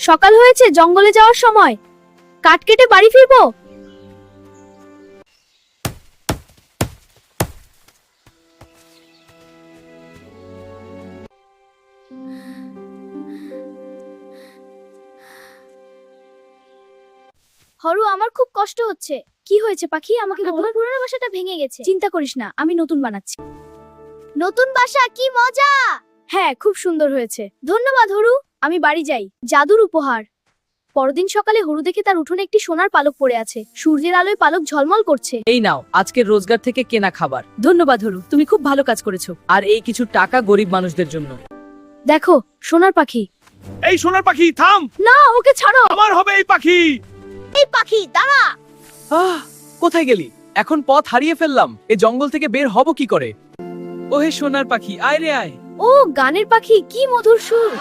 সকাল হয়েছে, জঙ্গলে যাওয়ার সময়। কাঠ কেটে বাড়ি ফিরবো। হরু, আমার খুব কষ্ট হচ্ছে। কি হয়েছে পাখি? আমাকে বলো। আমার পুরনো বাসাটা ভেঙে গেছে। চিন্তা করিস না, আমি নতুন বানাচ্ছি। নতুন বাসা, কি মজা! হ্যাঁ, খুব সুন্দর হয়েছে। ধন্যবাদ হরু। আমি বাড়ি যাই। জাদুর উপহার। পরদিন সকালে হরু দেখে তার উঠোনে একটি সোনার পালক পড়ে আছে। সূর্যের আলোয় পালক ঝলমল করছে। এই নাও আজকের রোজগার থেকে কেনা খাবার। ধন্যবাদ হরু, তুমি খুব ভালো কাজ করেছো। আর এই কিছু টাকা গরিব মানুষদের জন্য। দেখো, সোনার পাখি। এই সোনার পাখি থাম, না, ওকে ছাড়ো। আমার হবে এই পাখি। এই পাখি দাঁড়া। কোথায় গেলি? এখন পথ হারিয়ে ফেললাম। এই জঙ্গল থেকে বের হব কি করে? ওহে সোনার পাখি, আয় রে আয়। ও গানের পাখি, কি মধুর সুর।